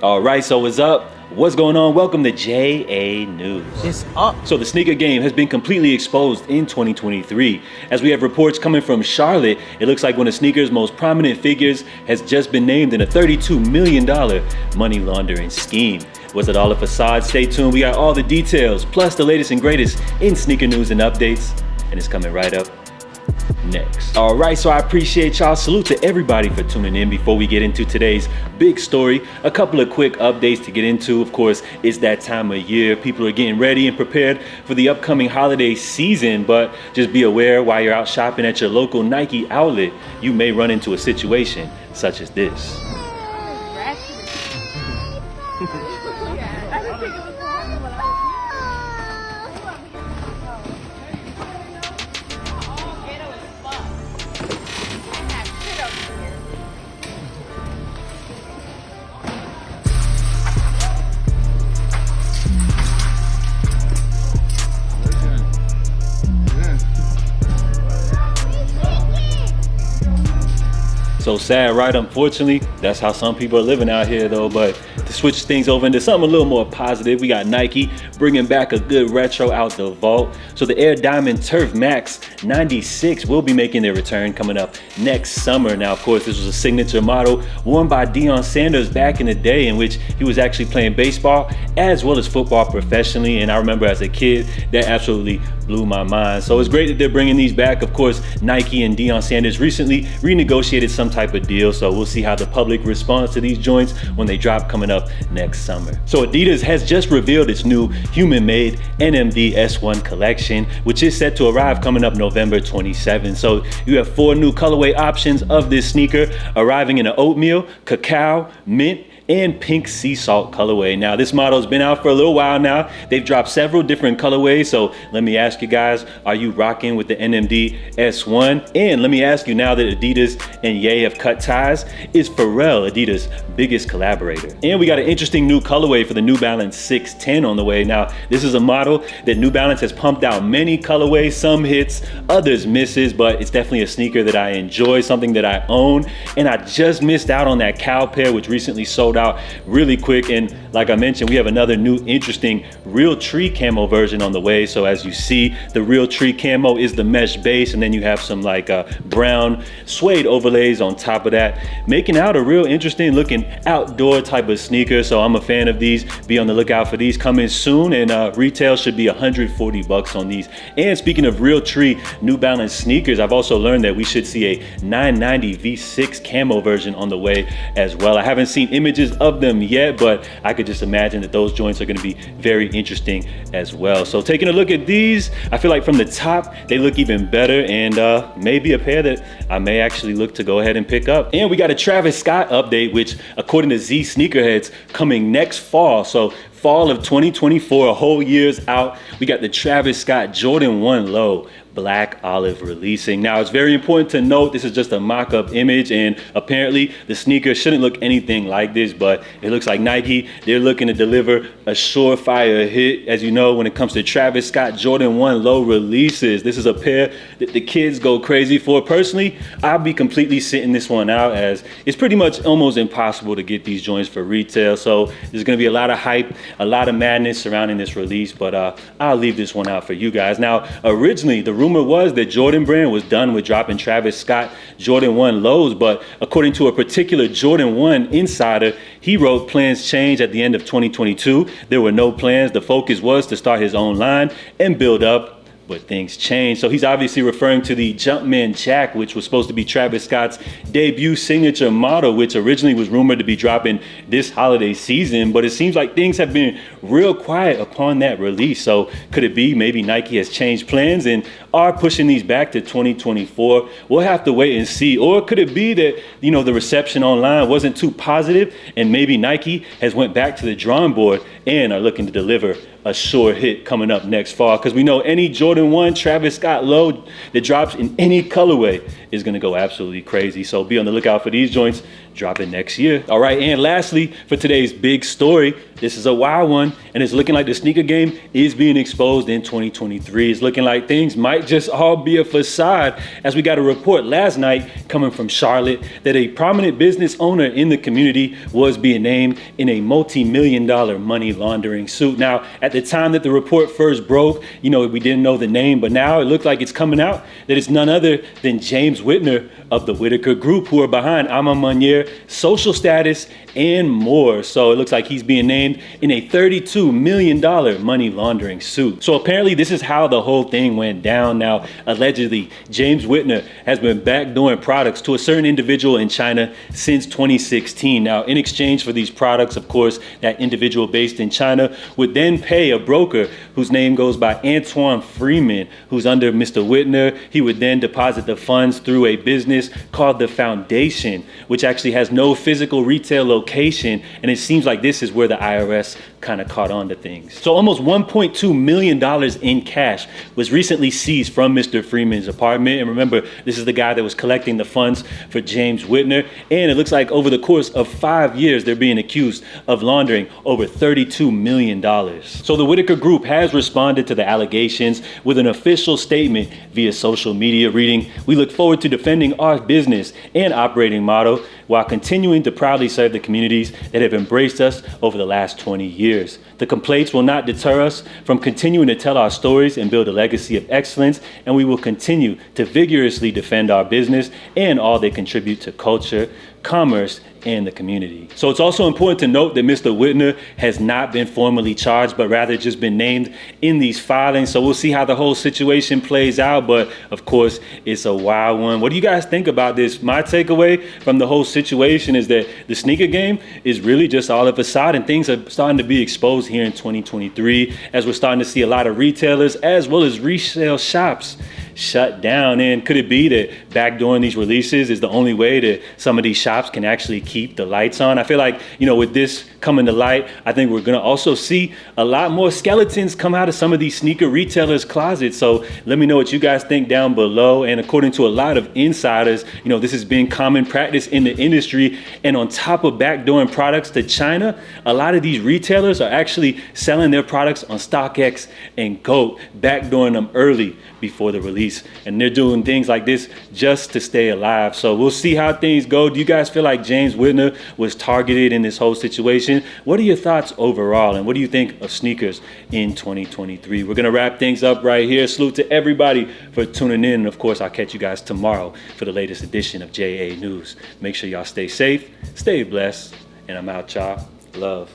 All right, so what's up? What's going on? Welcome to JA News. It's up. So the sneaker game has been completely exposed in 2023. As we have reports coming from Charlotte, it looks like one of sneakers' most prominent figures has just been named in a $32 million money laundering scheme. Was it all a facade? Stay tuned. We got all the details, plus the latest and greatest in sneaker news and updates, and it's coming right up next. All right, so I appreciate y'all. Salute to everybody for tuning in. Before we get into today's big story, a couple of quick updates to get into. Of course, it's that time of year. People are getting ready and prepared for the upcoming holiday season, but just be aware while you're out shopping at your local Nike outlet, you may run into a situation such as this. So sad, right? Unfortunately, that's how some people are living out here though. But to switch things over into something a little more positive, we got Nike bringing back a good retro out the vault. So the Air Diamond Turf Max 96 will be making their return coming up next summer. Now, of course, this was a signature model worn by Deion Sanders back in the day, in which he was actually playing baseball as well as football professionally. And I remember as a kid, that absolutely blew my mind. So it's great that they're bringing these back. Of course, Nike and Deion Sanders recently renegotiated some type of deal, so we'll see how the public responds to these joints when they drop coming up next summer. So Adidas has just revealed its new human-made NMD S1 collection, which is set to arrive coming up November 27. So you have 4 new colorway options of this sneaker, arriving in an oatmeal, cacao, mint, and pink sea salt colorway. Now, this model's been out for a little while now. They've dropped several different colorways, so let me ask you guys, are you rocking with the NMD S1? And let me ask you, now that Adidas and Ye have cut ties, is Pharrell Adidas' biggest collaborator? And we got an interesting new colorway for the New Balance 610 on the way. Now, this is a model that New Balance has pumped out many colorways, some hits, others misses, but it's definitely a sneaker that I enjoy, something that I own, and I just missed out on that cow pair, which recently sold out really quick. And like I mentioned, we have another new interesting real tree camo version on the way. So as you see, the real tree camo is the mesh base, and then you have some like brown suede overlays on top of that, making out a real interesting looking outdoor type of sneaker. So I'm a fan of these. Be on the lookout for these coming soon, and retail should be 140 bucks on these. And speaking of real tree New Balance sneakers, I've also learned that we should see a 990 V6 camo version on the way as well. I haven't seen images of them yet, but I could just imagine that those joints are going to be very interesting as well. So taking a look at these, I feel like from the top they look even better, and maybe a pair that I may actually look to go ahead and pick up. And we got a Travis Scott update, which according to Z Sneakerheads, coming next fall. So fall of 2024, a whole year's out. We got the Travis Scott Jordan 1 Low Black Olive releasing. Now, it's very important to note this is just a mock-up image, and apparently the sneaker shouldn't look anything like this, but it looks like Nike, they're looking to deliver a surefire hit. As you know, when it comes to Travis Scott Jordan 1 Low releases, this is a pair that the kids go crazy for. Personally, I'll be completely sitting this one out, as it's pretty much almost impossible to get these joints for retail. So there's gonna be a lot of hype, a lot of madness surrounding this release, but I'll leave this one out for you guys. Now, originally, the rumor was that Jordan Brand was done with dropping Travis Scott Jordan 1 Lows, but according to a particular Jordan 1 insider, he wrote plans changed at the end of 2022. There were no plans. The focus was to start his own line and build up, but things changed. So he's obviously referring to the Jumpman Jack, which was supposed to be Travis Scott's debut signature model, which originally was rumored to be dropping this holiday season, but it seems like things have been real quiet upon that release. So could it be maybe Nike has changed plans and are pushing these back to 2024? We'll have to wait and see. Or could it be that, you know, the reception online wasn't too positive, and maybe Nike has went back to the drawing board and are looking to deliver a sure hit coming up next fall? Because we know any Jordan 1 Travis Scott Low that drops in any colorway is going to go absolutely crazy. So be on the lookout for these joints dropping next year. All right, and lastly, for today's big story, this is a wild one, and it's looking like the sneaker game is being exposed in 2023. It's looking like things might just all be a facade, as we got a report last night coming from Charlotte that a prominent business owner in the community was being named in a multi-million-dollar money laundering suit. Now, at the time that the report first broke, we didn't know the name, but now it looked like it's coming out that it's none other than James Whitner of the Whitaker Group, who are behind Ama Maniere, Social Status, and more. So it looks like he's being named in a $32 million money laundering suit. So apparently this is how the whole thing went down. Now, allegedly, James Whitner has been backdooring products to a certain individual in China since 2016. Now, in exchange for these products, of course, that individual based in China would then pay a broker whose name goes by Antoine Freeman, who's under Mr. Whitner. He would then deposit the funds through a business called the Foundation, which actually has no physical retail location. And it seems like this is where the IRS kind of caught on to things. So almost $1.2 million in cash was recently seized from Mr. Freeman's apartment. And remember, this is the guy that was collecting the funds for James Whitner. And it looks like over the course of 5 years, they're being accused of laundering over $32 million. So the Whitaker Group has responded to the allegations with an official statement via social media reading, "We look forward to defending our business and operating model while continuing to proudly serve the communities that have embraced us over the last 20 years. The complaints will not deter us from continuing to tell our stories and build a legacy of excellence, and we will continue to vigorously defend our business and all they contribute to culture, commerce, and the community." So it's also important to note that Mr. Whitner has not been formally charged, but rather just been named in these filings. So we'll see how the whole situation plays out. But of course, it's a wild one. What do you guys think about this? My takeaway from the whole situation is that the sneaker game is really just all a facade, and things are starting to be exposed here in 2023 as we're starting to see a lot of retailers as well as resale shops shut down. And could it be that backdooring these releases is the only way that some of these shops can actually keep the lights on? I feel like, with this coming to light, I think we're going to also see a lot more skeletons come out of some of these sneaker retailers' closets. So let me know what you guys think down below. And according to a lot of insiders, this has been common practice in the industry. And on top of backdooring products to China, a lot of these retailers are actually selling their products on StockX and GOAT, backdooring them early before the release. And they're doing things like this just to stay alive. So we'll see how things go. Do you guys feel like James Whitner was targeted in this whole situation? What are your thoughts overall? And what do you think of sneakers in 2023? We're going to wrap things up right here. Salute to everybody for tuning in. And of course, I'll catch you guys tomorrow for the latest edition of JA News. Make sure y'all stay safe, stay blessed, and I'm out, y'all. Love.